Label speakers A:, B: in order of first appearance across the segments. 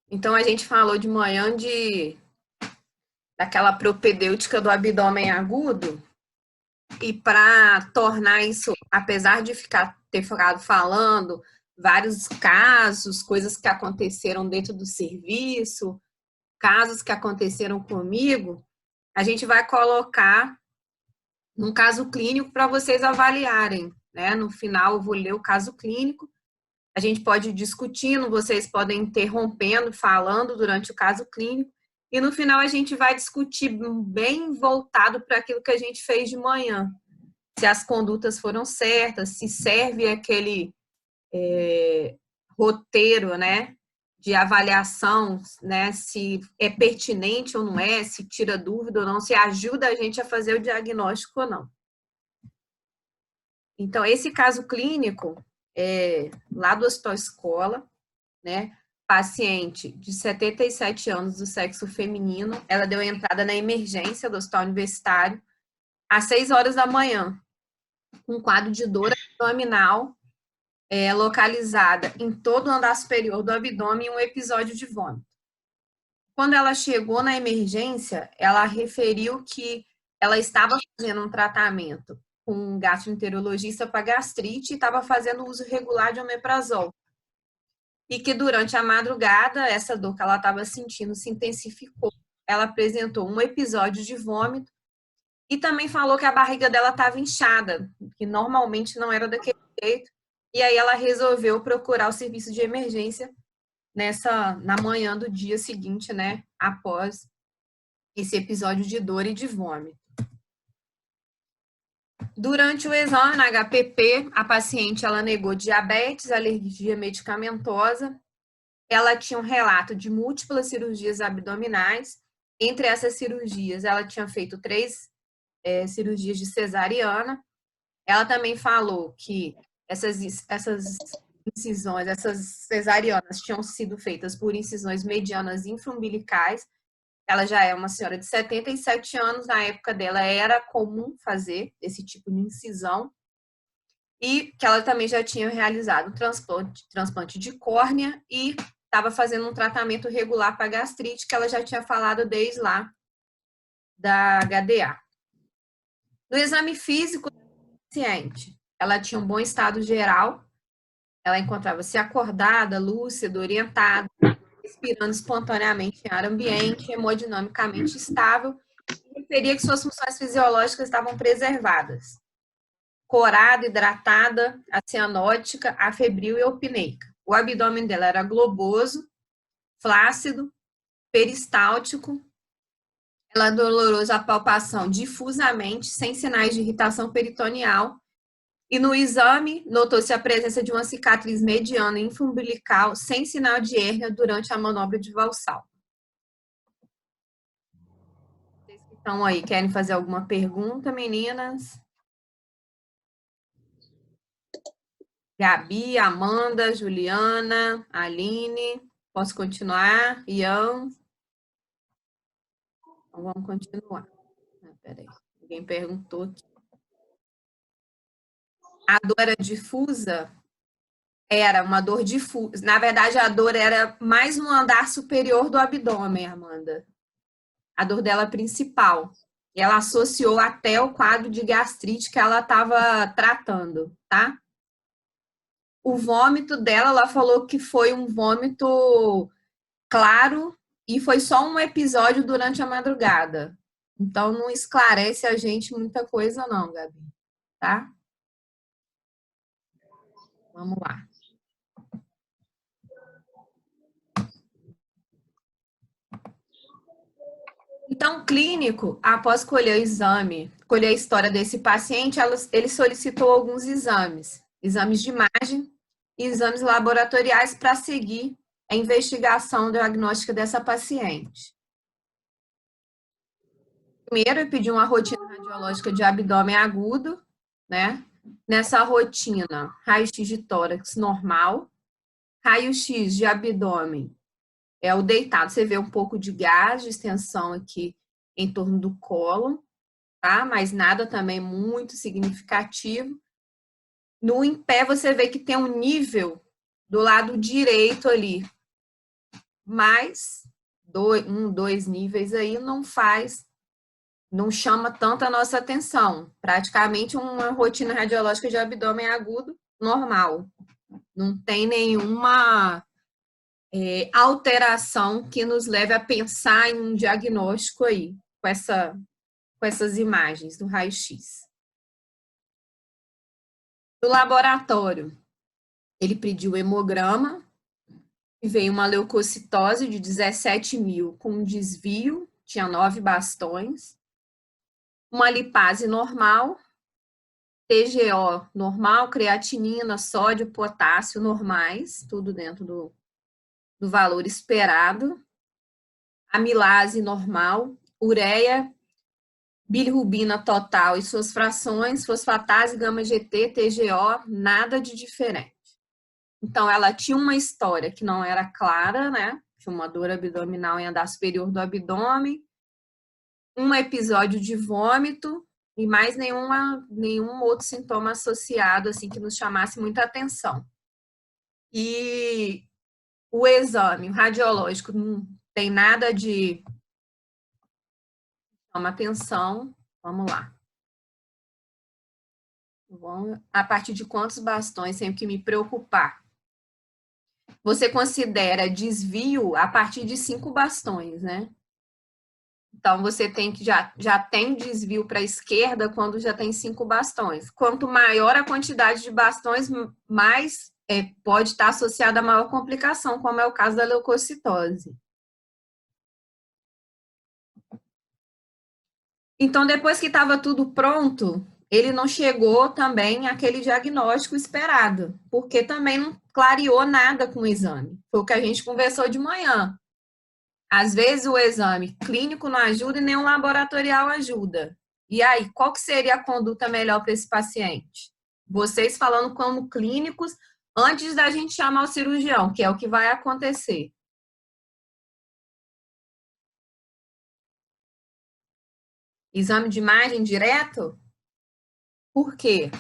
A: Então, a gente falou de manhã daquela propedêutica do abdômen agudo, e para tornar isso, apesar de ter ficado falando vários casos, coisas que aconteceram dentro do serviço, casos que aconteceram comigo, a gente vai colocar num caso clínico para vocês avaliarem, né? No final eu vou ler o caso clínico, a gente pode ir discutindo, vocês podem ir interrompendo, falando durante o caso clínico, e no final a gente vai discutir bem voltado para aquilo que a gente fez de manhã. Se as condutas foram certas, se serve aquele roteiro, né, de avaliação, né, se é pertinente ou não é, se tira dúvida ou não, se ajuda a gente a fazer o diagnóstico ou não. Então, esse caso clínico é lá do Hospital Escola, né, paciente de 77 anos do sexo feminino, ela deu entrada na emergência do Hospital Universitário às 6 horas da manhã, com um quadro de dor abdominal localizada em todo o andar superior do abdômen e um episódio de vômito. Quando ela chegou na emergência, ela referiu que ela estava fazendo um tratamento com um gastroenterologista para gastrite e estava fazendo uso regular de omeprazol. E que durante a madrugada, essa dor que ela estava sentindo se intensificou. Ela apresentou um episódio de vômito e também falou que a barriga dela estava inchada, que normalmente não era daquele jeito. E aí ela resolveu procurar o serviço de emergência na manhã do dia seguinte, né, após esse episódio de dor e de vômito. Durante o exame na HPP, a paciente ela negou diabetes, alergia medicamentosa. Ela tinha um relato de múltiplas cirurgias abdominais. Entre essas cirurgias, ela tinha feito 3 cirurgias de cesariana. Ela também falou que essas incisões, essas cesarianas tinham sido feitas por incisões medianas infraumbilicais. Ela já é uma senhora de 77 anos, na época dela era comum fazer esse tipo de incisão. E que ela também já tinha realizado transplante de córnea e estava fazendo um tratamento regular para gastrite, que ela já tinha falado desde lá da HDA. No exame físico da paciente, ela tinha um bom estado geral, ela encontrava-se acordada, lúcida, orientada, respirando espontaneamente em ar ambiente, hemodinamicamente estável, e referia que suas funções fisiológicas estavam preservadas. Corada, hidratada, acianótica, afebril e eupineica. O abdômen dela era globoso, flácido, peristáltico. Ela dolorosa a palpação difusamente, sem sinais de irritação peritoneal. E no exame, notou-se a presença de uma cicatriz mediana infraumbilical, sem sinal de hérnia durante a manobra de Valsalva. Vocês que estão aí, querem fazer alguma pergunta, meninas? Gabi, Amanda, Juliana, Aline, posso continuar? Ian? Então, vamos continuar. Peraí, alguém perguntou aqui. A dor era difusa? Era uma dor difusa. Na verdade, a dor era mais no andar superior do abdômen, Amanda. A dor dela principal. E ela associou até o quadro de gastrite que ela estava tratando, tá? O vômito dela, ela falou que foi um vômito claro e foi só um episódio durante a madrugada. Então, não esclarece a gente muita coisa não, Gabi, tá? Vamos lá. Então, clínico, após colher o exame, colher a história desse paciente, ele solicitou alguns exames. Exames de imagem e exames laboratoriais para seguir a investigação diagnóstica dessa paciente. Primeiro, eu pedi uma rotina radiológica de abdômen agudo, né? Nessa rotina, raio-x de tórax normal, raio-x de abdômen, é o deitado, você vê um pouco de gás, de extensão aqui em torno do cólon, tá? Mas nada também muito significativo. No em pé, você vê que tem um nível do lado direito ali, mas dois níveis aí não chama tanto a nossa atenção. Praticamente uma rotina radiológica de abdômen agudo normal. Não tem nenhuma alteração que nos leve a pensar em um diagnóstico aí, com essas imagens do raio-x. Do laboratório, ele pediu hemograma, e veio uma leucocitose de 17.000 com desvio, tinha 9 bastões, uma lipase normal, TGO normal, creatinina, sódio, potássio normais, tudo dentro do valor esperado, amilase normal, ureia, bilirrubina total e suas frações, fosfatase, gama-GT, TGO, nada de diferente. Então, ela tinha uma história que não era clara, né? Tinha uma dor abdominal em andar superior do abdômen, um episódio de vômito e mais nenhum outro sintoma associado, assim, que nos chamasse muita atenção. E o exame radiológico não tem nada de chama atenção. Vamos lá. A partir de quantos bastões tenho que me preocupar? Você considera desvio a partir de 5 bastões, né? Então, você tem que já tem desvio para a esquerda quando já tem 5 bastões. Quanto maior a quantidade de bastões, mais pode estar associada a maior complicação, como é o caso da leucocitose. Então, depois que estava tudo pronto, ele não chegou também àquele diagnóstico esperado, porque também não clareou nada com o exame. Foi o que a gente conversou de manhã. Às vezes o exame clínico não ajuda e nem o laboratorial ajuda. E aí, qual que seria a conduta melhor para esse paciente? Vocês falando como clínicos, antes da gente chamar o cirurgião, que é o que vai acontecer. Exame de imagem direto? Por quê?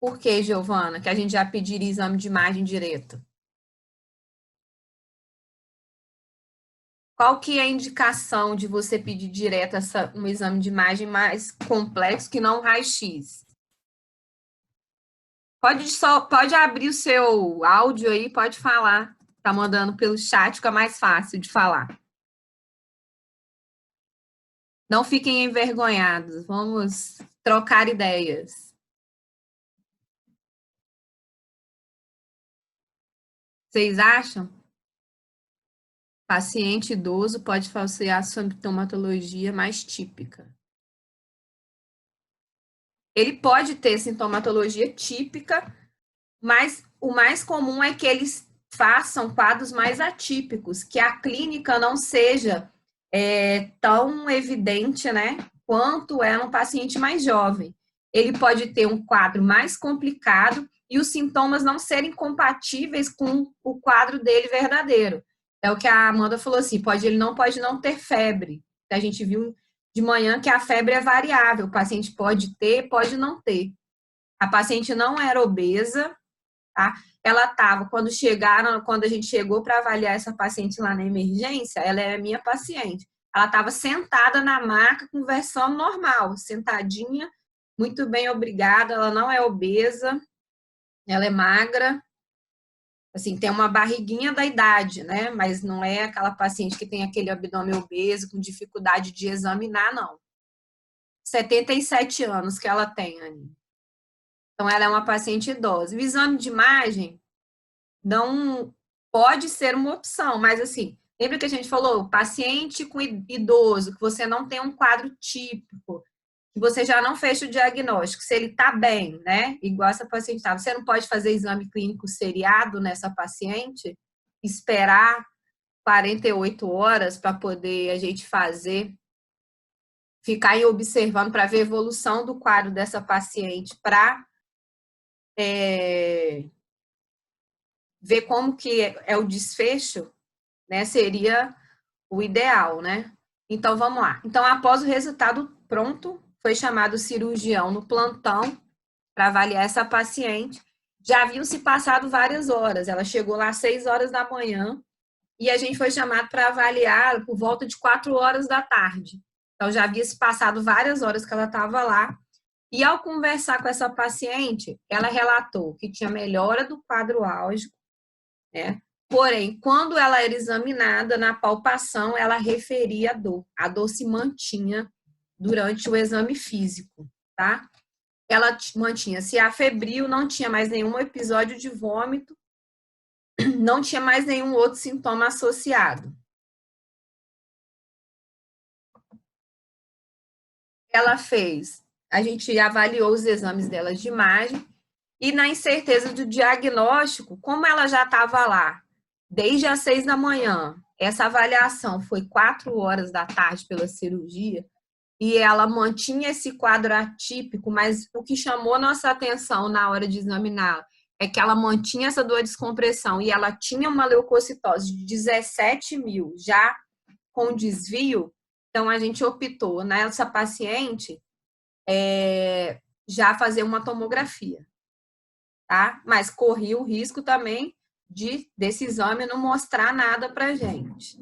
A: Por que, Giovana, que a gente já pediria exame de imagem direto? Qual que é a indicação de você pedir direto um exame de imagem mais complexo que não um raio-x? Pode abrir o seu áudio aí, pode falar. Tá mandando pelo chat, fica mais fácil de falar. Não fiquem envergonhados, vamos trocar ideias. Vocês acham? Paciente idoso pode falsear sintomatologia mais típica. Ele pode ter sintomatologia típica, mas o mais comum é que eles façam quadros mais atípicos, que a clínica não seja tão evidente, né, quanto é no paciente mais jovem. Ele pode ter um quadro mais complicado e os sintomas não serem compatíveis com o quadro dele verdadeiro. É o que a Amanda falou assim, ele não pode não ter febre. A gente viu de manhã que a febre é variável, o paciente pode ter, pode não ter. A paciente não era obesa, tá? Ela estava, quando a gente chegou para avaliar essa paciente lá na emergência, ela é minha paciente. Ela estava sentada na maca, conversando normal, sentadinha, muito bem, obrigada. Ela não é obesa, ela é magra, assim, tem uma barriguinha da idade, né? Mas não é aquela paciente que tem aquele abdômen obeso, com dificuldade de examinar, não. 77 anos que ela tem, Anny. Então, ela é uma paciente idosa. O exame de imagem não pode ser uma opção, mas assim, lembra que a gente falou, paciente com idoso, que você não tem um quadro típico, que você já não fecha o diagnóstico, se ele tá bem, né? Igual essa paciente tá, você não pode fazer exame clínico seriado nessa paciente, esperar 48 horas para poder a gente ficar aí observando para ver a evolução do quadro dessa paciente, para ver como que é o desfecho, né? Seria o ideal, né? Então, vamos lá. Então, após o resultado pronto, foi chamado o cirurgião no plantão para avaliar essa paciente. Já haviam se passado várias horas. Ela chegou lá às 6 horas da manhã e a gente foi chamado para avaliar por volta de 4 horas da tarde. Então, já havia se passado várias horas que ela estava lá. E ao conversar com essa paciente, ela relatou que tinha melhora do quadro álgico, né? Porém, quando ela era examinada na palpação, ela referia a dor. A dor se mantinha durante o exame físico, tá? Ela mantinha-se afebril, não tinha mais nenhum episódio de vômito, não tinha mais nenhum outro sintoma associado. Ela fez, a gente avaliou os exames dela de imagem e na incerteza do diagnóstico, como ela já estava lá desde as 6 da manhã, essa avaliação foi 4 horas da tarde pela cirurgia, e ela mantinha esse quadro atípico, mas o que chamou nossa atenção na hora de examiná-la é que ela mantinha essa dor de descompressão e ela tinha uma leucocitose de 17 mil, já com desvio. Então, a gente optou nessa paciente já fazer uma tomografia, tá? Mas corria o risco também desse exame não mostrar nada pra gente.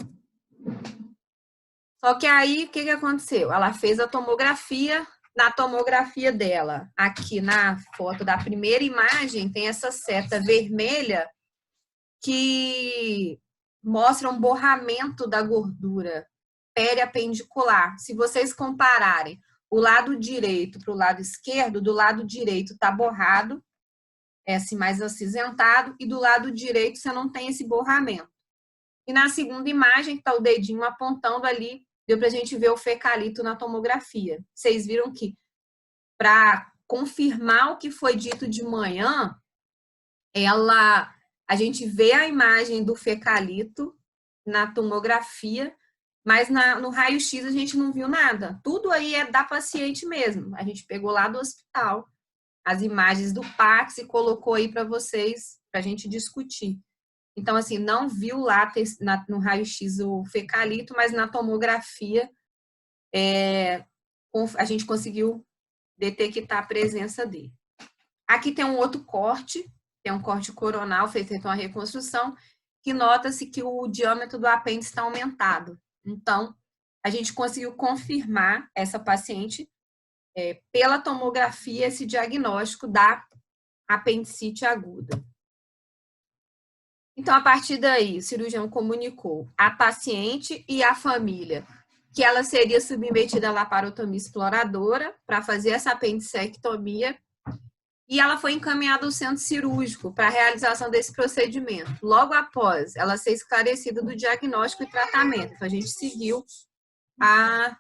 A: Só que aí, o que aconteceu? Ela fez a tomografia. Na tomografia dela, aqui na foto da primeira imagem, tem essa seta vermelha que mostra um borramento da gordura periapendicular. Se vocês compararem o lado direito para o lado esquerdo, do lado direito está borrado, é assim mais acinzentado, e do lado direito você não tem esse borramento. E na segunda imagem, está o dedinho apontando ali, deu para a gente ver o fecalito na tomografia. Vocês viram que, para confirmar o que foi dito de manhã, a gente vê a imagem do fecalito na tomografia, mas no raio-x a gente não viu nada. Tudo aí é da paciente mesmo. A gente pegou lá do hospital as imagens do Pax e colocou aí para vocês, para a gente discutir. Então, assim, não viu lá no raio-x o fecalito, mas na tomografia a gente conseguiu detectar a presença dele. Aqui tem um outro corte, tem um corte coronal, feito uma reconstrução, que nota-se que o diâmetro do apêndice está aumentado. Então, a gente conseguiu confirmar essa paciente pela tomografia, esse diagnóstico da apendicite aguda. Então, a partir daí, o cirurgião comunicou à paciente e à família que ela seria submetida à laparotomia exploradora para fazer essa apendicectomia, e ela foi encaminhada ao centro cirúrgico para a realização desse procedimento. Logo após ela ser esclarecida do diagnóstico e tratamento. Então, a gente seguiu a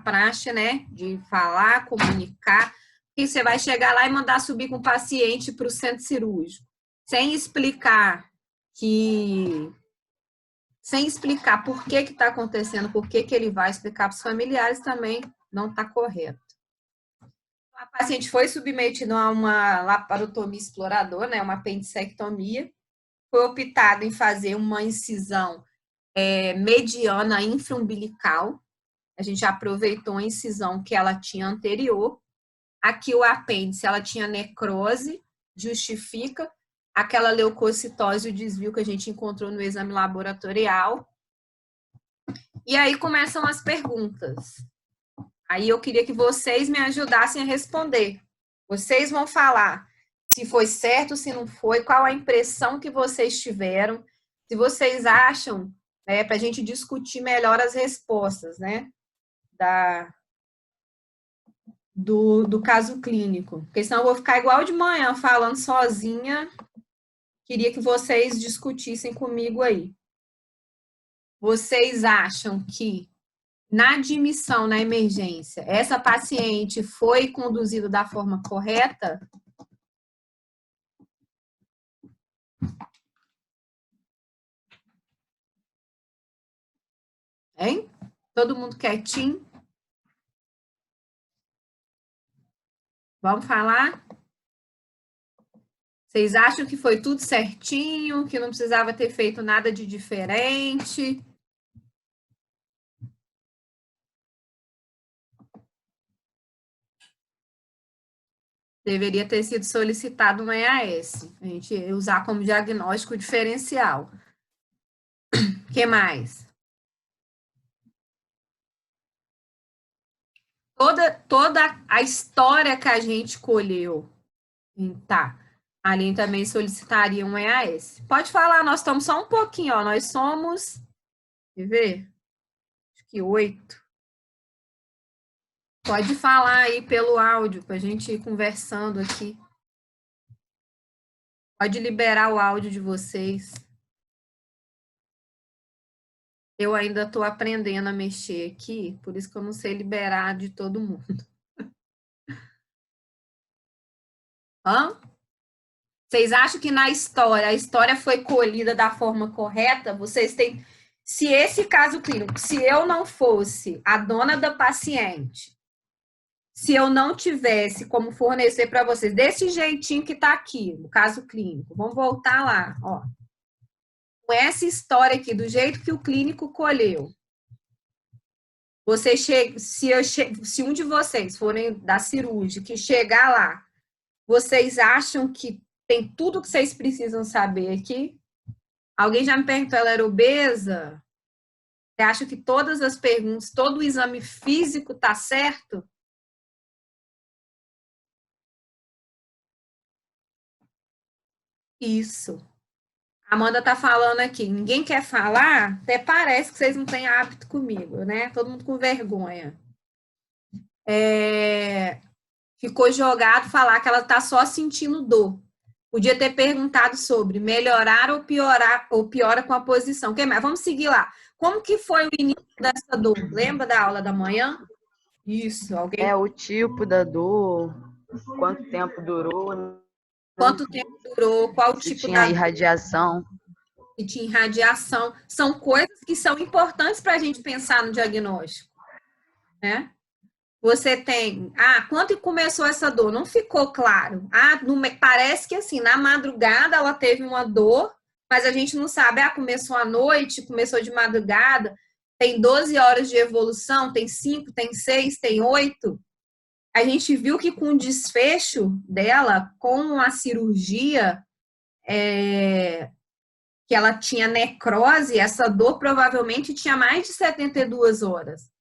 A: praxe, né, de falar, comunicar, que você vai chegar lá e mandar subir com o paciente para o centro cirúrgico, sem explicar por que está acontecendo, por que ele vai explicar para os familiares, também não está correto. A paciente foi submetida a uma laparotomia exploradora, né, uma apendicectomia. Foi optado em fazer uma incisão mediana infraumbilical. A gente aproveitou a incisão que ela tinha anterior. Aqui o apêndice, ela tinha necrose, justifica aquela leucocitose e o desvio que a gente encontrou no exame laboratorial. E aí começam as perguntas. Aí eu queria que vocês me ajudassem a responder. Vocês vão falar se foi certo, se não foi, qual a impressão que vocês tiveram, se vocês acham, para a gente discutir melhor as respostas, né, do caso clínico. Porque senão eu vou ficar igual de manhã, falando sozinha. Queria que vocês discutissem comigo aí. Vocês acham que na admissão, na emergência, essa paciente foi conduzida da forma correta? Hein? Todo mundo quietinho? Vamos falar? Vocês acham que foi tudo certinho, que não precisava ter feito nada de diferente? Deveria ter sido solicitado um EAS, a gente usar como diagnóstico diferencial. O que mais? Toda a história que a gente colheu. Tá. A Aline também solicitaria um EAS. Pode falar, nós estamos só um pouquinho, ó. Nós somos, quer ver? Acho que 8. Pode falar aí pelo áudio, para a gente ir conversando aqui. Pode liberar o áudio de vocês. Eu ainda estou aprendendo a mexer aqui, por isso que eu não sei liberar de todo mundo. Hã? Vocês acham que na história, a história foi colhida da forma correta? Vocês têm. Se esse caso clínico, se eu não fosse a dona da paciente, se eu não tivesse como fornecer para vocês desse jeitinho que está aqui, no caso clínico, vamos voltar lá, ó. Com essa história aqui, do jeito que o clínico colheu. Você chega, se um de vocês forem da cirúrgica que chegar lá, vocês acham que tem tudo que vocês precisam saber aqui? Alguém já me perguntou, ela era obesa? Você acha que todas as perguntas, todo o exame físico tá certo? Isso. A Amanda tá falando aqui, ninguém quer falar? Até parece que vocês não têm hábito comigo, né? Todo mundo com vergonha. Ficou jogado falar que ela tá só sentindo dor. Podia ter perguntado sobre melhorar ou piorar, ou piora com a posição. Quem mais? Vamos seguir lá. Como que foi o início dessa dor? Lembra da aula da manhã? Isso, alguém.
B: O tipo da dor, quanto tempo durou, né?
A: Quanto tempo durou? Qual
B: Se
A: tipo
B: tinha
A: da dor?
B: irradiação.
A: Se tinha irradiação? São coisas que são importantes para a gente pensar no diagnóstico, né? Você tem, quando começou essa dor? Não ficou claro. Parece que assim, na madrugada ela teve uma dor, mas a gente não sabe, começou à noite, começou de madrugada, tem 12 horas de evolução, tem 5, tem 6, tem 8. A gente viu que com o desfecho dela, com a cirurgia, que ela tinha necrose, essa dor provavelmente tinha mais de 72 horas.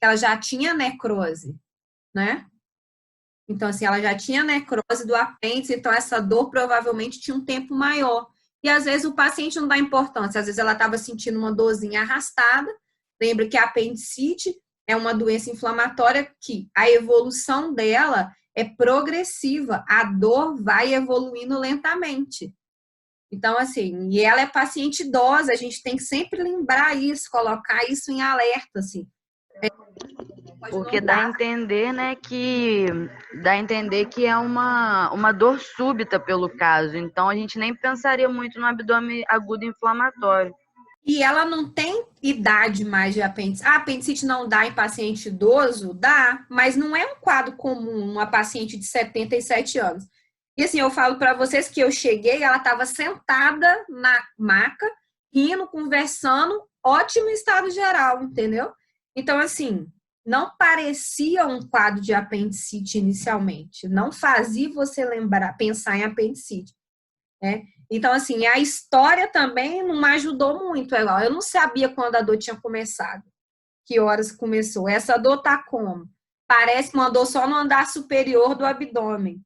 A: Ela já tinha necrose, né? Então, assim, ela já tinha necrose do apêndice, então essa dor provavelmente tinha um tempo maior. E às vezes o paciente não dá importância, às vezes ela estava sentindo uma dorzinha arrastada. Lembra que a apendicite é uma doença inflamatória que a evolução dela é progressiva, a dor vai evoluindo lentamente. Então, assim, e ela é paciente idosa, a gente tem que sempre lembrar isso, colocar isso em alerta, assim.
B: Porque dá a entender, né, que é uma dor súbita pelo caso. Então a gente nem pensaria muito no abdômen agudo inflamatório.
A: E ela não tem idade mais de apendicite. Apendicite não dá em paciente idoso? Dá, mas não é um quadro comum uma paciente de 77 anos. E assim, eu falo para vocês que eu cheguei, ela estava sentada na maca, rindo, conversando, ótimo estado geral, entendeu? Então, assim, não parecia um quadro de apendicite inicialmente, não fazia você lembrar, pensar em apendicite, né? Então, assim, a história também não me ajudou muito. Eu não sabia quando a dor tinha começado, que horas começou. Essa dor tá como? Parece uma dor só no andar superior do abdômen.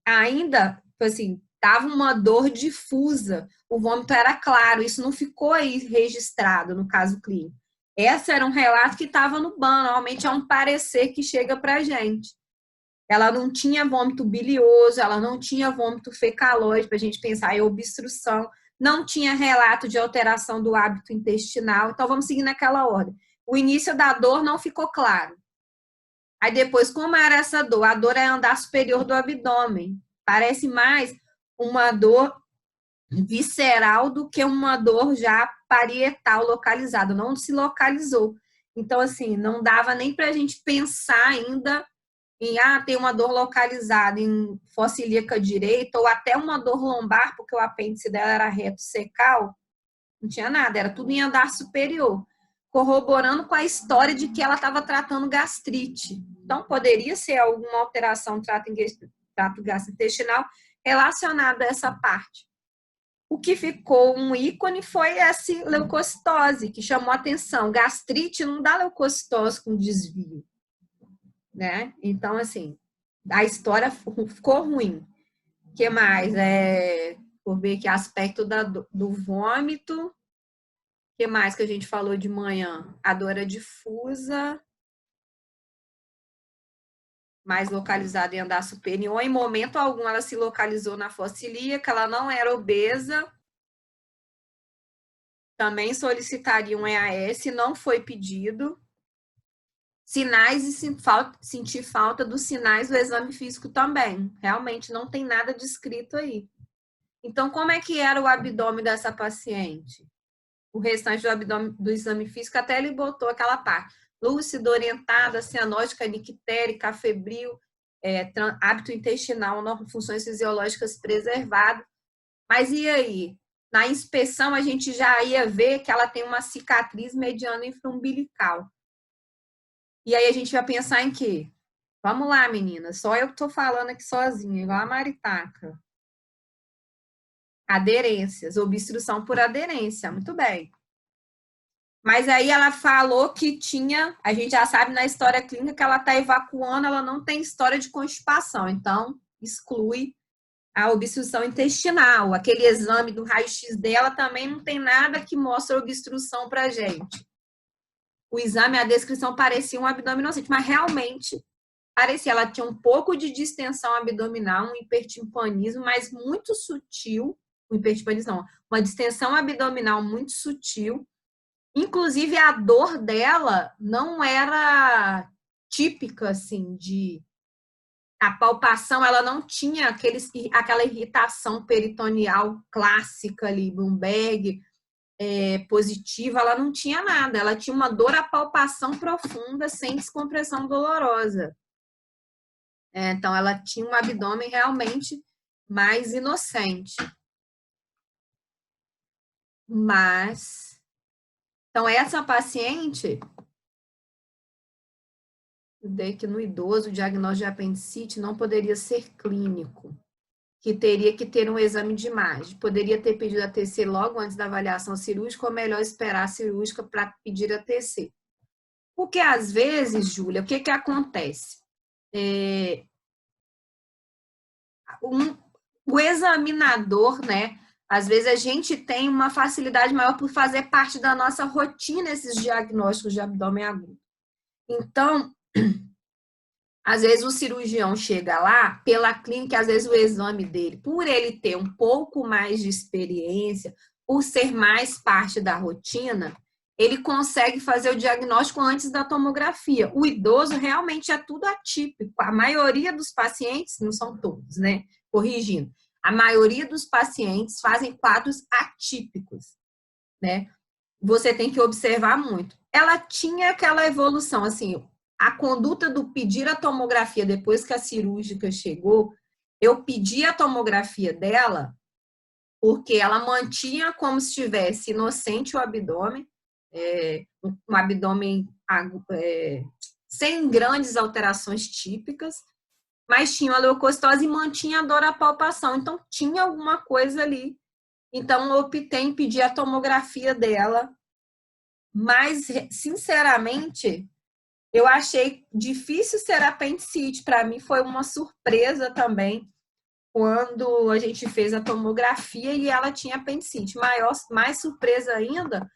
A: Ainda, assim, tava uma dor difusa. O vômito era claro, isso não ficou aí registrado no caso clínico. Esse era um relato que estava no BAN, normalmente é um parecer que chega para gente. Ela não tinha vômito bilioso, ela não tinha vômito fecalóide, para a gente pensar em obstrução, não tinha relato de alteração do hábito intestinal. Então, vamos seguir naquela ordem. O início da dor não ficou claro. Aí depois, como era essa dor? A dor é andar superior do abdômen. Parece mais uma dor visceral do que uma dor já parietal localizada. Não se localizou. Então, assim, não dava nem para a gente pensar ainda em tem uma dor localizada em fossa ilíaca direita ou até uma dor lombar, porque o apêndice dela era reto secal, não tinha nada, era tudo em andar superior, corroborando com a história de que ela estava tratando gastrite. Então, poderia ser alguma alteração no trato gastrointestinal relacionada a essa parte. O que ficou um ícone foi essa leucocitose, que chamou a atenção. Gastrite não dá leucocitose com desvio, né? Então, assim, a história ficou ruim. O que mais? Vou ver aqui, aspecto do vômito. O que mais que a gente falou de manhã? A dor é difusa, mais localizada em andar superior. Em momento algum, ela se localizou na fossa ilíaca, ela não era obesa. Também solicitaria um EAS, não foi pedido. Sinais e sentir falta dos sinais do exame físico também. Realmente não tem nada descrito aí. Então, como é que era o abdômen dessa paciente? O restante do abdômen do exame físico, até ele botou aquela parte. Lúcido, orientada, cianótica, nictérica, febril, hábito intestinal, funções fisiológicas preservadas. Mas e aí? Na inspeção, a gente já ia ver que ela tem uma cicatriz mediana infraumbilical. E aí a gente vai pensar em quê? Vamos lá, meninas. Só eu que tô falando aqui sozinha, igual a Maritaca. Aderências, obstrução por aderência. Muito bem. Mas aí ela falou que tinha, a gente já sabe na história clínica que ela está evacuando, ela não tem história de constipação. Então, exclui a obstrução intestinal. Aquele exame do raio-x dela também não tem nada que mostre obstrução para a gente. O exame, a descrição parecia um abdominocente, mas realmente parecia. Ela tinha um pouco de distensão abdominal, um hipertimpanismo, mas muito sutil. Um hipertimpanismo não, uma distensão abdominal muito sutil. Inclusive, a dor dela não era típica, assim, de... A palpação, ela não tinha aquela irritação peritoneal clássica ali, Bloomberg, positiva, ela não tinha nada. Ela tinha uma dor à palpação profunda, sem descompressão dolorosa. Então, ela tinha um abdômen realmente mais inocente. Mas... Então, essa paciente... Dei que no idoso o diagnóstico de apendicite não poderia ser clínico, que teria que ter um exame de imagem. Poderia ter pedido a TC logo antes da avaliação cirúrgica ou melhor esperar a cirúrgica para pedir a TC. Porque às vezes, Júlia, o que acontece? O examinador, né? Às vezes a gente tem uma facilidade maior por fazer parte da nossa rotina esses diagnósticos de abdômen agudo. Então, às vezes o cirurgião chega lá, pela clínica, às vezes o exame dele, por ele ter um pouco mais de experiência, por ser mais parte da rotina, ele consegue fazer o diagnóstico antes da tomografia. O idoso realmente é tudo atípico. A maioria dos pacientes, não são todos, né? Corrigindo. A maioria dos pacientes fazem quadros atípicos, né? Você tem que observar muito. Ela tinha aquela evolução, assim, a conduta do pedir a tomografia depois que a cirúrgica chegou, eu pedi a tomografia dela porque ela mantinha como se estivesse inocente o abdômen, um abdômen sem grandes alterações típicas, mas tinha a leucocitose e mantinha a dor à palpação. Então, tinha alguma coisa ali. Então, eu optei em pedir a tomografia dela, mas, sinceramente, eu achei difícil ser apendicite. Para mim foi uma surpresa também quando a gente fez a tomografia e ela tinha apendicite. Mais surpresa ainda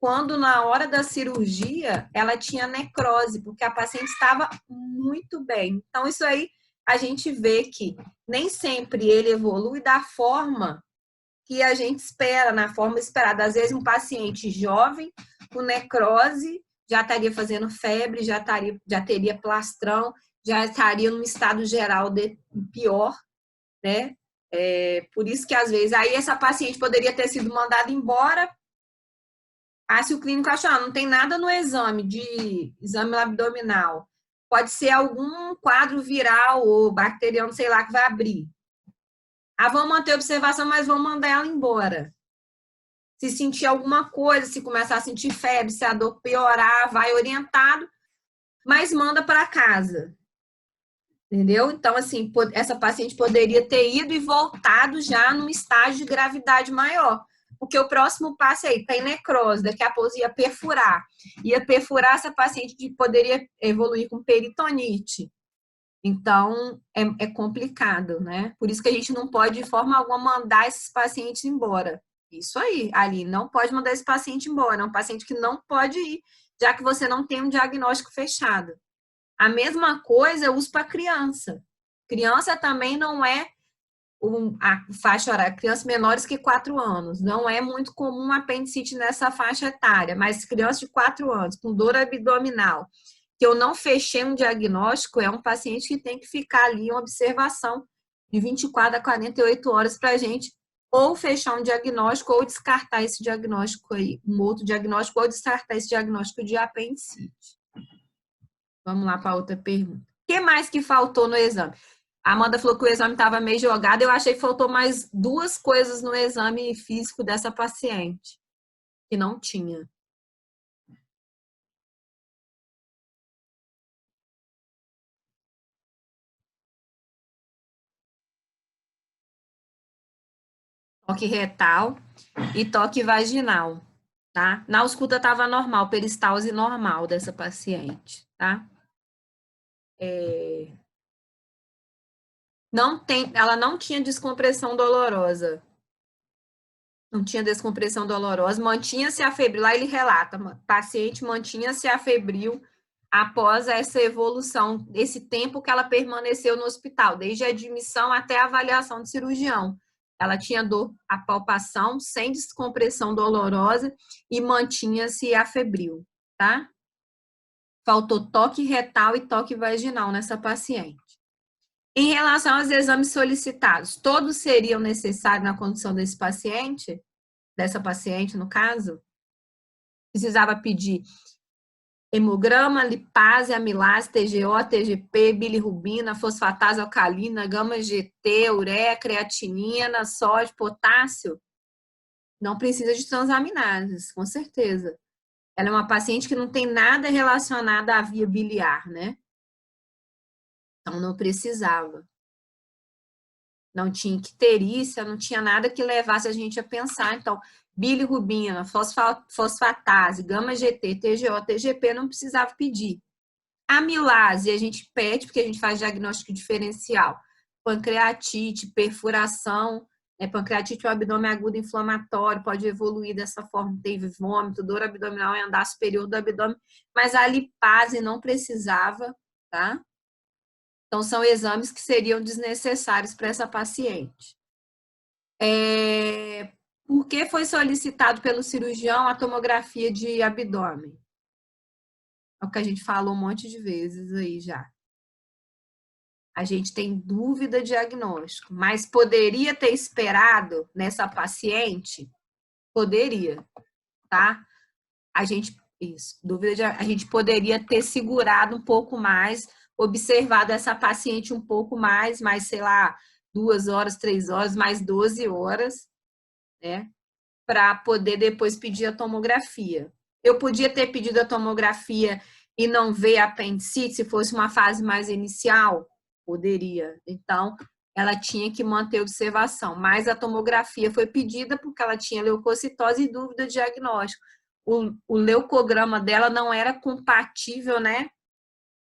A: quando na hora da cirurgia ela tinha necrose, porque a paciente estava muito bem. Então isso aí a gente vê que nem sempre ele evolui da forma que a gente espera, na forma esperada. Às vezes um paciente jovem com necrose já estaria fazendo febre, já teria plastrão, já estaria num estado geral pior, né? Por isso que, às vezes, aí essa paciente poderia ter sido mandada embora. Se o clínico achar, não tem nada no exame abdominal, pode ser algum quadro viral ou bacteriano, sei lá, que vai abrir. Vão manter a observação, mas vão mandar ela embora. Se sentir alguma coisa, se começar a sentir febre, se a dor piorar, vai orientado, mas manda para casa. Entendeu? Então, assim, essa paciente poderia ter ido e voltado já num estágio de gravidade maior. Porque o próximo passo aí tem necrose, daqui a pouco ia perfurar. Ia perfurar, essa paciente poderia evoluir com peritonite. Então, é complicado, né? Por isso que a gente não pode, de forma alguma, mandar esses pacientes embora. Isso aí, ali, não pode mandar esse paciente embora. É um paciente que não pode ir, já que você não tem um diagnóstico fechado. A mesma coisa eu uso para criança. Criança também não é a faixa horária, crianças menores que 4 anos. Não é muito comum apendicite nessa faixa etária, mas criança de 4 anos, com dor abdominal, que eu não fechei um diagnóstico, é um paciente que tem que ficar ali em observação de 24 a 48 horas para a gente ou fechar um diagnóstico ou descartar esse diagnóstico aí, um outro diagnóstico, ou descartar esse diagnóstico de apendicite. Vamos lá para outra pergunta. O que mais que faltou no exame? A Amanda falou que o exame estava meio jogado. Eu achei que faltou mais 2 coisas no exame físico dessa paciente, que não tinha. Toque retal e toque vaginal, tá? Na ausculta estava normal, peristalse normal dessa paciente, tá? Ela não tinha descompressão dolorosa. Não tinha descompressão dolorosa, mantinha-se afebril. Lá ele relata, paciente mantinha-se afebril após essa evolução, esse tempo que ela permaneceu no hospital, desde a admissão até a avaliação de cirurgião. Ela tinha dor, a palpação, sem descompressão dolorosa e mantinha-se afebril, tá? Faltou toque retal e toque vaginal nessa paciente. Em relação aos exames solicitados, todos seriam necessários na condição desse paciente? Dessa paciente, no caso? Precisava pedir hemograma, lipase, amilase, TGO, TGP, bilirrubina, fosfatase alcalina, gama-GT, ureia, creatinina, sódio, potássio. Não precisa de transaminases, com certeza. Ela é uma paciente que não tem nada relacionado à via biliar, né? Então, não precisava. Não tinha icterícia, não tinha nada que levasse a gente a pensar. Então, bilirrubina, fosfatase, gama-GT, TGO, TGP não precisava pedir. Amilase a gente pede, porque a gente faz diagnóstico diferencial. Pancreatite, perfuração, pancreatite é um abdômen agudo inflamatório, pode evoluir dessa forma, teve vômito, dor abdominal em andar superior do abdômen, mas a lipase não precisava, tá? Então, são exames que seriam desnecessários para essa paciente. Por que foi solicitado pelo cirurgião a tomografia de abdômen? É o que a gente falou um monte de vezes aí já. A gente tem dúvida diagnóstico, mas poderia ter esperado nessa paciente? Poderia, tá? A gente poderia ter segurado um pouco mais, observado essa paciente um pouco mais, sei lá, 2 horas, 3 horas, mais 12 horas, né? Para poder depois pedir a tomografia. Eu podia ter pedido a tomografia e não ver a apendicite se fosse uma fase mais inicial? Poderia. Então, ela tinha que manter observação, mas a tomografia foi pedida porque ela tinha leucocitose e dúvida de diagnóstico. O leucograma dela não era compatível, né,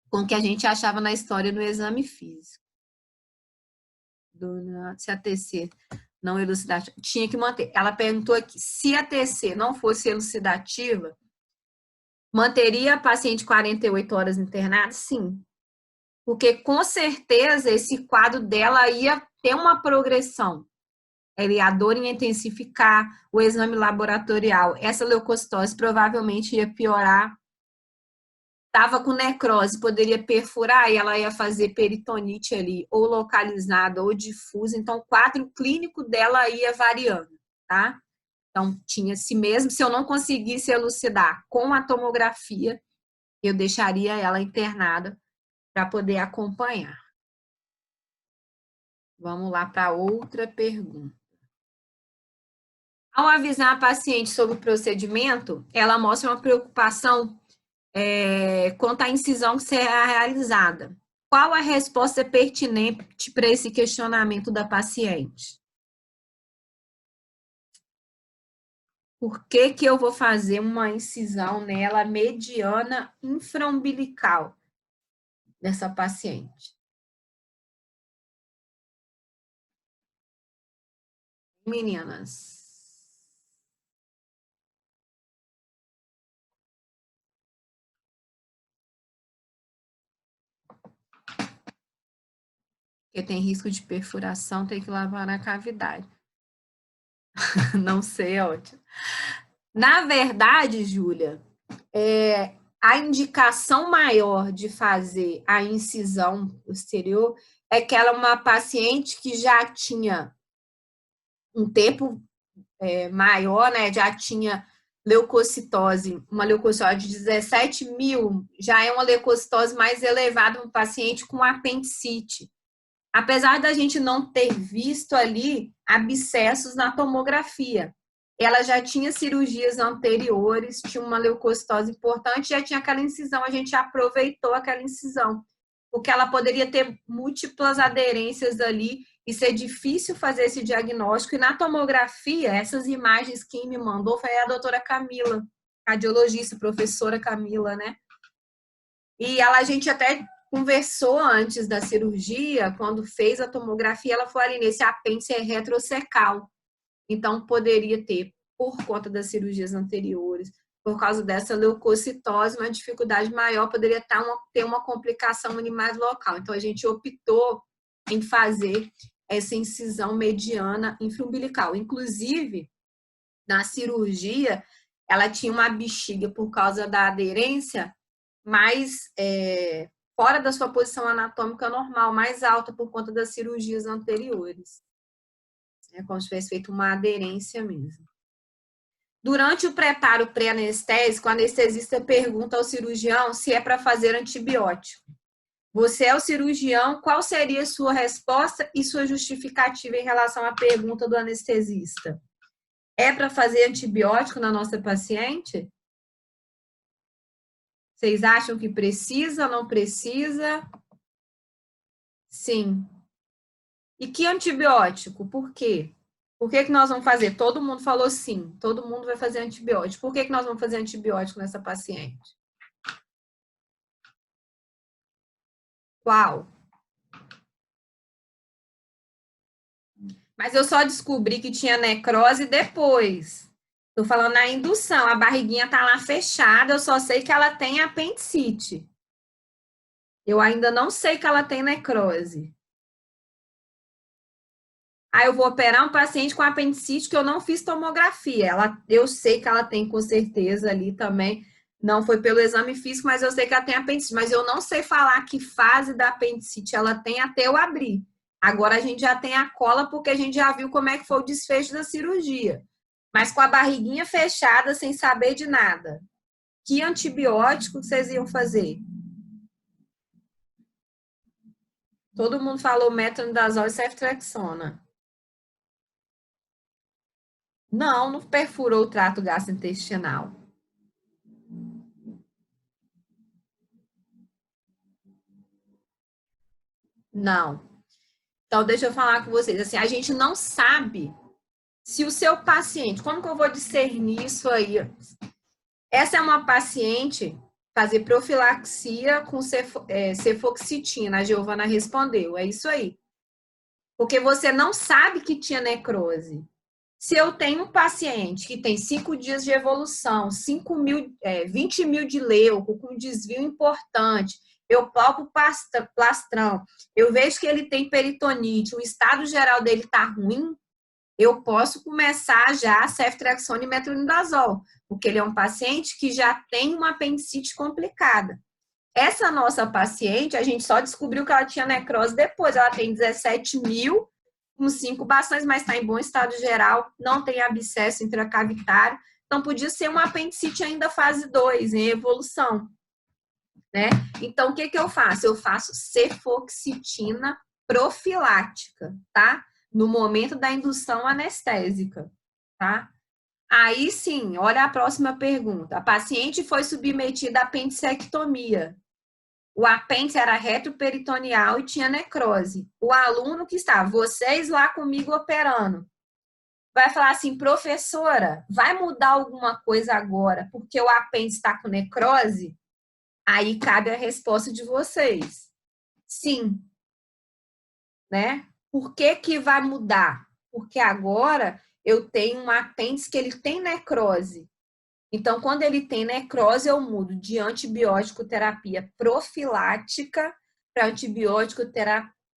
A: com o que a gente achava na história no exame físico. Se a TC não elucidativa, tinha que manter. Ela perguntou aqui, se a TC não fosse elucidativa, manteria a paciente 48 horas internada? Sim. Porque, com certeza, esse quadro dela ia ter uma progressão. A dor ia intensificar, o exame laboratorial, essa leucocitose provavelmente ia piorar. Estava com necrose, poderia perfurar e ela ia fazer peritonite ali, ou localizada ou difusa. Então, o quadro clínico dela ia variando, tá? Então, tinha se mesmo, se eu não conseguisse elucidar com a tomografia, eu deixaria ela internada para poder acompanhar. Vamos lá para outra pergunta. Ao avisar a paciente sobre o procedimento, ela mostra uma preocupação quanto à incisão que será realizada. Qual a resposta pertinente para esse questionamento da paciente? Por que que eu vou fazer uma incisão nela mediana infraumbilical dessa paciente? Meninas. Porque tem risco de perfuração, tem que lavar na cavidade. Não sei, é ótimo. Na verdade, Júlia, a indicação maior de fazer a incisão posterior é que ela é uma paciente que já tinha um tempo maior, né? Já tinha leucocitose, uma leucocitose de 17.000, já é uma leucocitose mais elevada, um paciente com apendicite. Apesar da gente não ter visto ali abscessos na tomografia, ela já tinha cirurgias anteriores, tinha uma leucocitose importante, já tinha aquela incisão, a gente aproveitou aquela incisão, porque ela poderia ter múltiplas aderências ali e ser difícil fazer esse diagnóstico. E na tomografia, essas imagens quem me mandou foi a doutora Camila, cardiologista, professora Camila, né? E a gente até conversou antes da cirurgia, quando fez a tomografia, ela foi ali nesse apêndice retrocecal. Então, poderia ter, por conta das cirurgias anteriores, por causa dessa leucocitose, uma dificuldade maior, poderia ter uma complicação mais local. Então, a gente optou em fazer essa incisão mediana infraumbilical. Inclusive, na cirurgia, ela tinha uma bexiga por causa da aderência mais fora da sua posição anatômica normal, mais alta por conta das cirurgias anteriores. É como se tivesse feito uma aderência mesmo. Durante o preparo pré-anestésico, o anestesista pergunta ao cirurgião se é para fazer antibiótico. Você é o cirurgião, qual seria a sua resposta e sua justificativa em relação à pergunta do anestesista? É para fazer antibiótico na nossa paciente? Vocês acham que precisa ou não precisa? Sim. E que antibiótico? Por quê? Por que que nós vamos fazer? Todo mundo falou sim. Todo mundo vai fazer antibiótico. Por que que nós vamos fazer antibiótico nessa paciente? Qual? Mas eu só descobri que tinha necrose depois. Estou falando na indução. A barriguinha tá lá fechada. Eu só sei que ela tem apendicite. Eu ainda não sei que ela tem necrose. Aí eu vou operar um paciente com apendicite que eu não fiz tomografia. Eu sei que ela tem com certeza ali também. Não foi pelo exame físico, mas eu sei que ela tem apendicite. Mas eu não sei falar que fase da apendicite ela tem até eu abrir. Agora a gente já tem a cola porque a gente já viu como é que foi o desfecho da cirurgia. Mas com a barriguinha fechada, sem saber de nada. Que antibiótico vocês iam fazer? Todo mundo falou metronidazol e ceftriaxona. Não perfurou o trato gastrointestinal. Não. Então, deixa eu falar com vocês. Assim, a gente não sabe se o seu paciente... Como que eu vou discernir isso aí? Essa é uma paciente fazer profilaxia com cefoxitina. A Giovana respondeu. É isso aí. Porque você não sabe que tinha necrose. Se eu tenho um paciente que tem 5 dias de evolução, 20 mil de leuco, com desvio importante, eu palpo o plastrão, eu vejo que ele tem peritonite, o estado geral dele está ruim, eu posso começar já a ceftriaxona e metronidazol, porque ele é um paciente que já tem uma apendicite complicada. Essa nossa paciente, a gente só descobriu que ela tinha necrose depois, ela tem 17.000, com 5 bastões, mas está em bom estado geral, não tem abscesso intracavitário, então podia ser uma apendicite ainda fase 2, em evolução, né? Então, o que que eu faço? Eu faço cefoxitina profilática, tá? No momento da indução anestésica, tá? Aí sim, olha a próxima pergunta. A paciente foi submetida à apendicectomia. O apêndice era retroperitoneal e tinha necrose. O aluno que estava, vocês lá comigo operando, vai falar assim, professora, vai mudar alguma coisa agora porque o apêndice está com necrose? Aí cabe a resposta de vocês. Sim, né? Por que que vai mudar? Porque agora eu tenho um apêndice que ele tem necrose. Então, quando ele tem necrose, eu mudo de antibiótico terapia profilática para antibiótico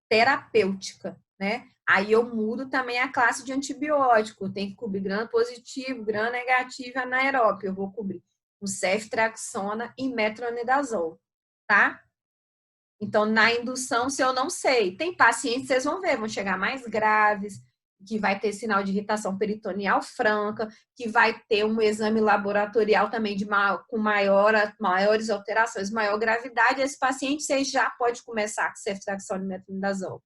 A: terapêutica, né? Aí eu mudo também a classe de antibiótico. Tem que cobrir gram positivo, gram negativo, anaeróbio. Eu vou cobrir com ceftriaxona e metronidazol, tá? Então, na indução, se eu não sei, tem pacientes, vocês vão ver, vão chegar mais graves, que vai ter sinal de irritação peritoneal franca, que vai ter um exame laboratorial também com maiores alterações, maior gravidade. Esse paciente, você já pode começar com ceftriaxona e metronidazol.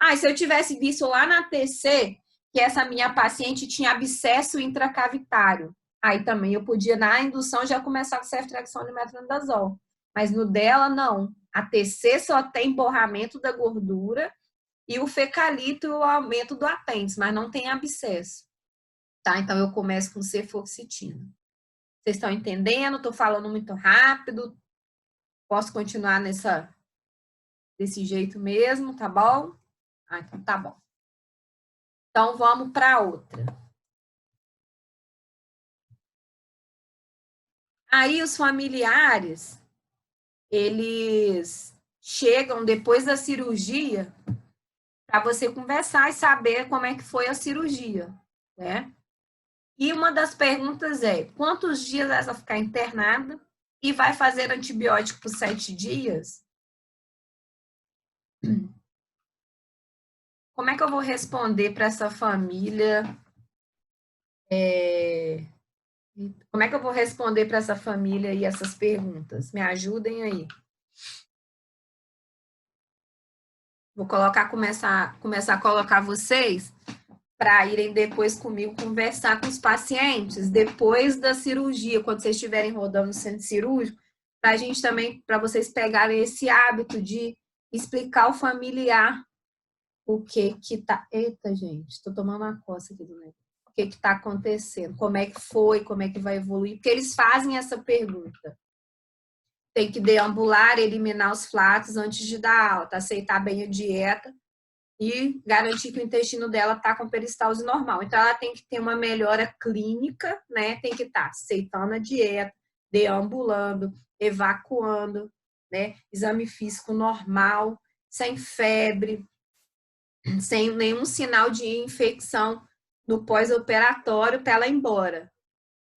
A: Ah, e se eu tivesse visto lá na TC que essa minha paciente tinha abscesso intracavitário, aí também eu podia, na indução, já começar com ceftriaxona e metronidazol. Mas no dela, não. A TC só tem borramento da gordura e o fecalito, o aumento do apêndice, mas não tem abscesso. Tá? Então, eu começo com cefoxitina. Vocês estão entendendo? Estou falando muito rápido. Posso continuar desse jeito mesmo, tá bom? Ah, então tá bom. Então, vamos para outra. Aí, os familiares, eles chegam depois da cirurgia para você conversar e saber como é que foi a cirurgia, né? E uma das perguntas é, quantos dias ela vai ficar internada e vai fazer antibiótico por 7 dias? Como é que eu vou responder para essa família? Como é que eu vou responder para essa família e essas perguntas? Me ajudem aí. Vou começar a colocar vocês para irem depois comigo conversar com os pacientes depois da cirurgia, quando vocês estiverem rodando no centro cirúrgico, para a gente também, para vocês pegarem esse hábito de explicar ao familiar o que que tá. Eita, gente, estou tomando uma coça aqui do negócio. O que que está acontecendo? Como é que foi? Como é que vai evoluir? Porque eles fazem essa pergunta. Tem que deambular, eliminar os flatos antes de dar alta, aceitar bem a dieta e garantir que o intestino dela está com peristalse normal. Então, ela tem que ter uma melhora clínica, né? Tem que estar aceitando a dieta, deambulando, evacuando, né? Exame físico normal, sem febre, sem nenhum sinal de infecção no pós-operatório para ela ir embora,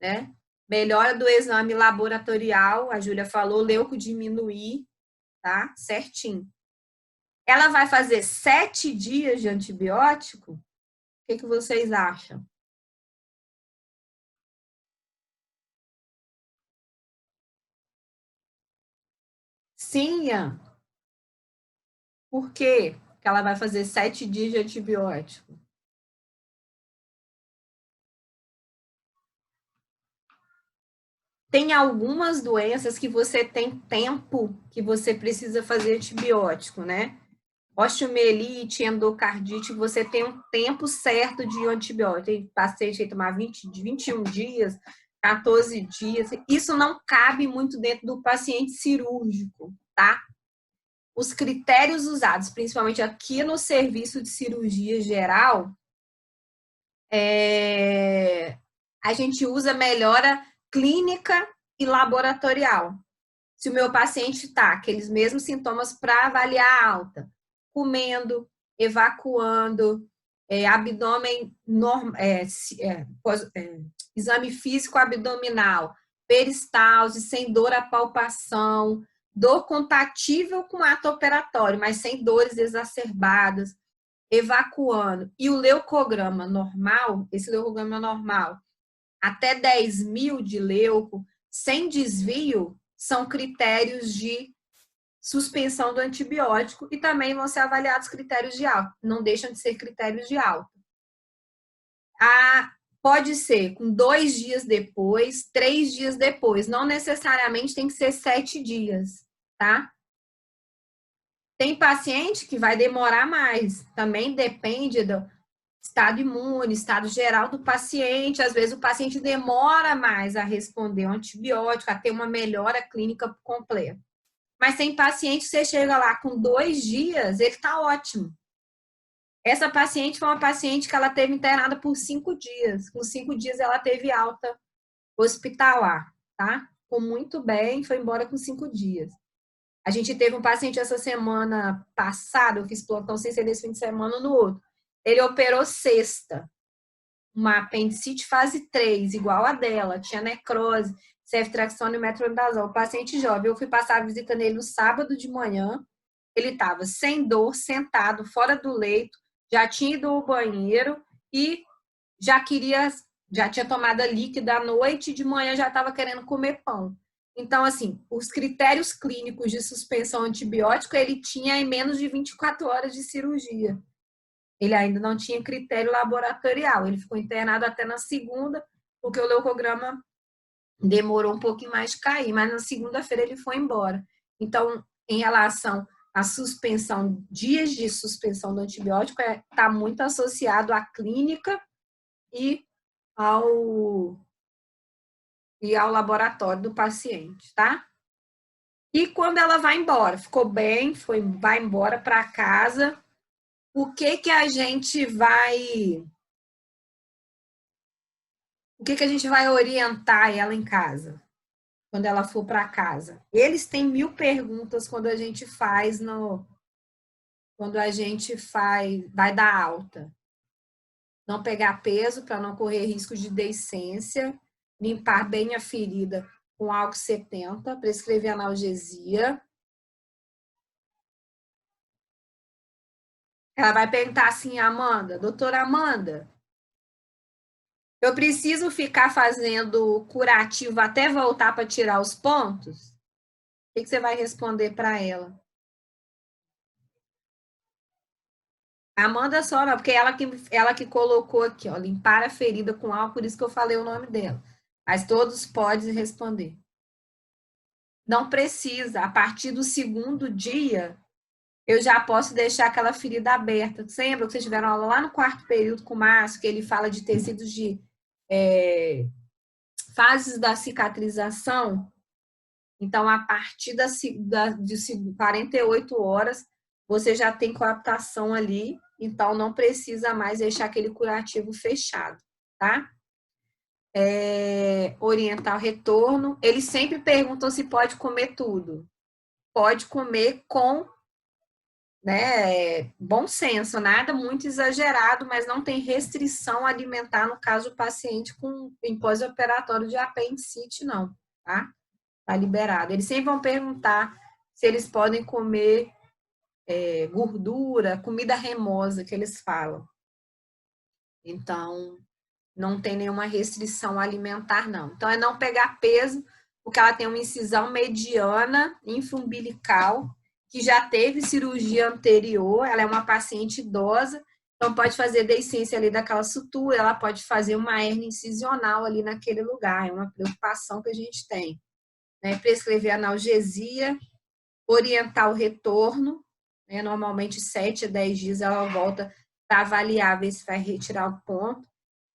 A: né? Melhora do exame laboratorial, a Júlia falou, leuco diminuir, tá? Certinho. Ela vai fazer 7 dias de antibiótico? O que vocês acham? Sim, Ian. Por quê que ela vai fazer 7 dias de antibiótico? Tem algumas doenças que você tem tempo que você precisa fazer antibiótico, né? Osteomielite, endocardite, você tem um tempo certo de antibiótico. Tem paciente que tomar 21 dias, 14 dias. Isso não cabe muito dentro do paciente cirúrgico, tá? Os critérios usados, principalmente aqui no serviço de cirurgia geral, a gente usa melhora clínica e laboratorial. Se o meu paciente está aqueles mesmos sintomas para avaliar a alta, comendo, evacuando, abdômen exame físico abdominal, peristalse, sem dor à palpação, dor compatível com ato operatório, mas sem dores exacerbadas, evacuando, e o leucograma normal, esse leucograma normal, até 10.000 de leuco, sem desvio, são critérios de suspensão do antibiótico e também vão ser avaliados critérios de alta, não deixam de ser critérios de alta. Pode ser com 2 dias depois, 3 dias depois, não necessariamente tem que ser 7 dias, tá? Tem paciente que vai demorar mais, também depende do estado imune, estado geral do paciente. Às vezes o paciente demora mais a responder ao antibiótico, a ter uma melhora clínica completa. Mas tem paciente que você chega lá com 2 dias, ele está ótimo. Essa paciente foi uma paciente que ela teve internada por 5 dias. Com 5 dias ela teve alta hospitalar, tá? Ficou muito bem, foi embora com 5 dias. A gente teve um paciente essa semana passada, eu fiz plantão sem ser desse fim de semana no outro. Ele operou sexta, uma apendicite fase 3, igual a dela, tinha necrose, ceftriaxona e metronidazol. O paciente jovem, eu fui passar a visita nele no sábado de manhã, ele estava sem dor, sentado, fora do leito, já tinha ido ao banheiro e já tinha tomado líquida à noite e de manhã já estava querendo comer pão. Então, assim, os critérios clínicos de suspensão antibiótica ele tinha em menos de 24 horas de cirurgia. Ele ainda não tinha critério laboratorial. Ele ficou internado até na segunda, porque o leucograma demorou um pouquinho mais de cair, mas na segunda-feira ele foi embora. Então, em relação à suspensão, dias de suspensão do antibiótico está muito associado à clínica e ao laboratório do paciente, tá? E quando ela vai embora, ficou bem, vai embora para casa, o que que a gente vai orientar ela em casa, quando ela for para casa? Eles têm 1000 perguntas quando a gente vai dar alta. Não pegar peso para não correr risco de deiscência, limpar bem a ferida com álcool 70, prescrever analgesia. Ela vai perguntar assim, Amanda, doutora Amanda, eu preciso ficar fazendo curativo até voltar para tirar os pontos? O que você vai responder para ela? Amanda só não, porque ela que colocou aqui, ó, limpar a ferida com álcool, por isso que eu falei o nome dela. Mas todos podem responder. Não precisa, a partir do segundo dia, eu já posso deixar aquela ferida aberta. Você lembra que vocês tiveram aula lá no quarto período com o Márcio, que ele fala de tecidos de fases da cicatrização? Então, a partir de 48 horas, você já tem coaptação ali, então não precisa mais deixar aquele curativo fechado, tá? Orientar o retorno. Eles sempre perguntam se pode comer tudo. Pode comer com, né, bom senso, nada muito exagerado, mas não tem restrição alimentar no caso do paciente em pós-operatório de apendicite, não, tá? Tá liberado. Eles sempre vão perguntar se eles podem comer gordura, comida remosa, que eles falam. Então, não tem nenhuma restrição alimentar, não. Então, é não pegar peso, porque ela tem uma incisão mediana infraumbilical, que já teve cirurgia anterior, ela é uma paciente idosa, então pode fazer deiscência ali daquela sutura, ela pode fazer uma hérnia incisional ali naquele lugar, é uma preocupação que a gente tem. Né? Prescrever analgesia, orientar o retorno, né? Normalmente 7 a 10 dias ela volta para avaliar, ver se vai retirar o ponto.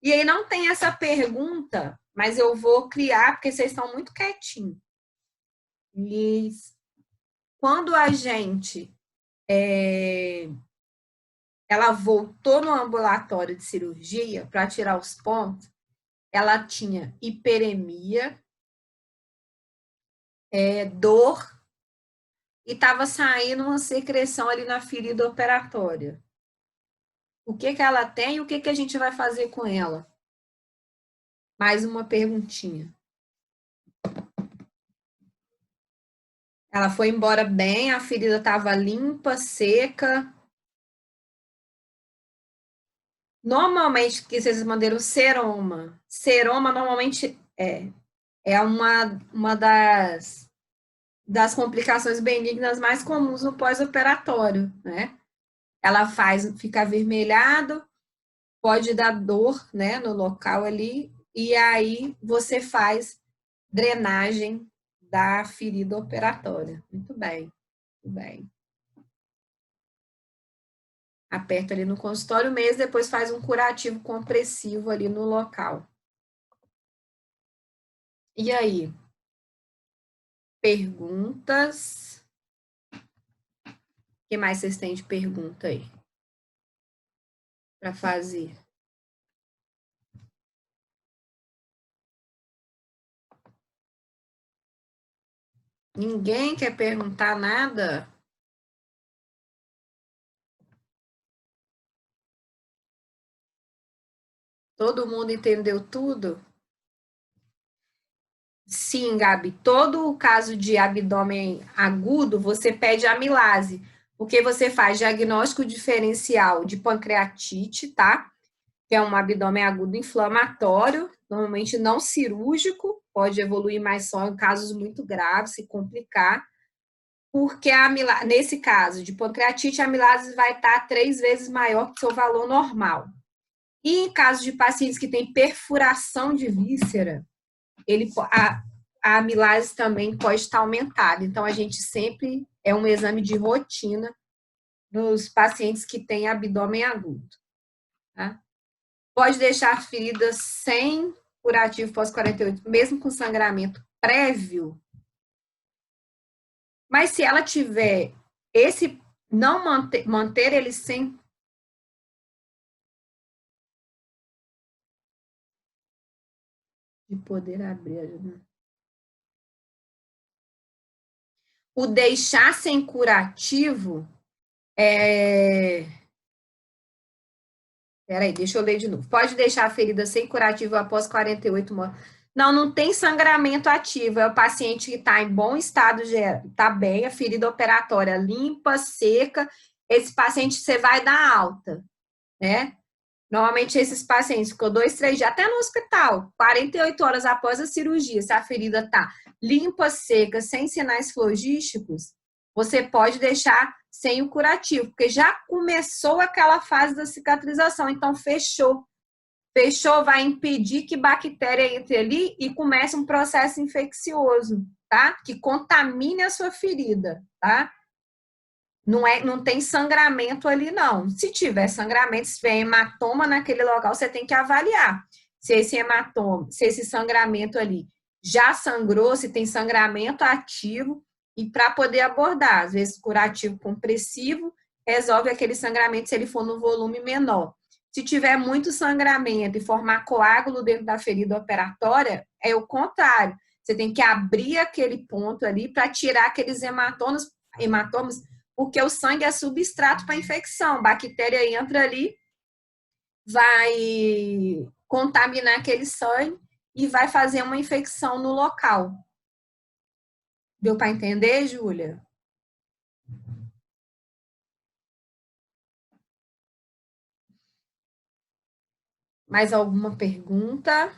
A: E aí não tem essa pergunta, mas eu vou criar, porque vocês estão muito quietinhos. E quando a gente ela voltou no ambulatório de cirurgia para tirar os pontos, ela tinha hiperemia, dor e estava saindo uma secreção ali na ferida operatória. O que que ela tem e o que que a gente vai fazer com ela? Mais uma perguntinha. Ela foi embora bem, a ferida estava limpa, seca. Normalmente, que vocês mandaram seroma. Seroma normalmente é uma das complicações benignas mais comuns no pós-operatório, né? Ela fica avermelhado, pode dar dor, né, no local ali, e aí você faz drenagem da ferida operatória. Muito bem, muito bem. Aperta ali no consultório mesmo, depois faz um curativo compressivo ali no local. E aí? Perguntas? O que mais vocês têm de pergunta aí? Para fazer? Ninguém quer perguntar nada? Todo mundo entendeu tudo? Sim, Gabi. Todo o caso de abdômen agudo, você pede amilase, porque você faz diagnóstico diferencial de pancreatite, tá? Que é um abdômen agudo inflamatório, normalmente não cirúrgico, pode evoluir mais só em casos muito graves, se complicar, porque nesse caso de pancreatite, a amilase vai estar 3 vezes maior que o seu valor normal. E em caso de pacientes que têm perfuração de víscera, a amilase também pode estar aumentada. Então, a gente sempre é um exame de rotina nos pacientes que têm abdômen agudo. Tá? Pode deixar a ferida sem curativo pós-48, mesmo com sangramento prévio. Mas se ela tiver não manter ele sem. De poder abrir. Né? O deixar sem curativo Peraí, deixa eu ler de novo. Pode deixar a ferida sem curativo após 48 horas. Não, não tem sangramento ativo. É o paciente que está em bom estado, está bem, a ferida operatória limpa, seca. Esse paciente você vai dar alta, né? Normalmente esses pacientes ficam 2, 3 dias, até no hospital, 48 horas após a cirurgia, se a ferida está limpa, seca, sem sinais flogísticos, você pode deixar sem o curativo, porque já começou aquela fase da cicatrização, então fechou. Fechou, vai impedir que bactéria entre ali e comece um processo infeccioso, tá? Que contamine a sua ferida, tá? Não tem sangramento ali, não. Se tiver sangramento, se tiver hematoma naquele local, você tem que avaliar se esse hematoma, se esse sangramento ali já sangrou, se tem sangramento ativo, e para poder abordar, às vezes curativo compressivo resolve aquele sangramento se ele for no volume menor. Se tiver muito sangramento e formar coágulo dentro da ferida operatória, é o contrário. Você tem que abrir aquele ponto ali para tirar aqueles hematomas, porque o sangue é substrato para infecção. A bactéria entra ali, vai contaminar aquele sangue e vai fazer uma infecção no local. Deu para entender, Júlia? Mais alguma pergunta?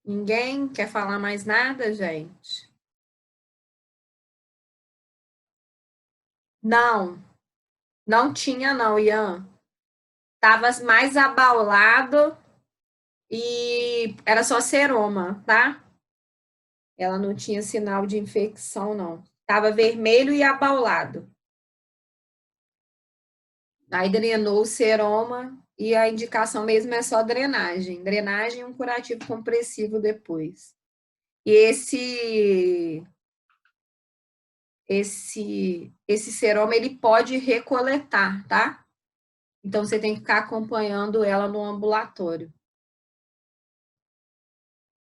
A: Ninguém quer falar mais nada, gente? Não, não tinha não, Ian. Tava mais abaulado e era só seroma, tá? Ela não tinha sinal de infecção, não. Tava vermelho e abaulado. Aí drenou o seroma e a indicação mesmo é só drenagem. Drenagem e um curativo compressivo depois. E esse seroma ele pode recoletar, tá? Então você tem que ficar acompanhando ela no ambulatório.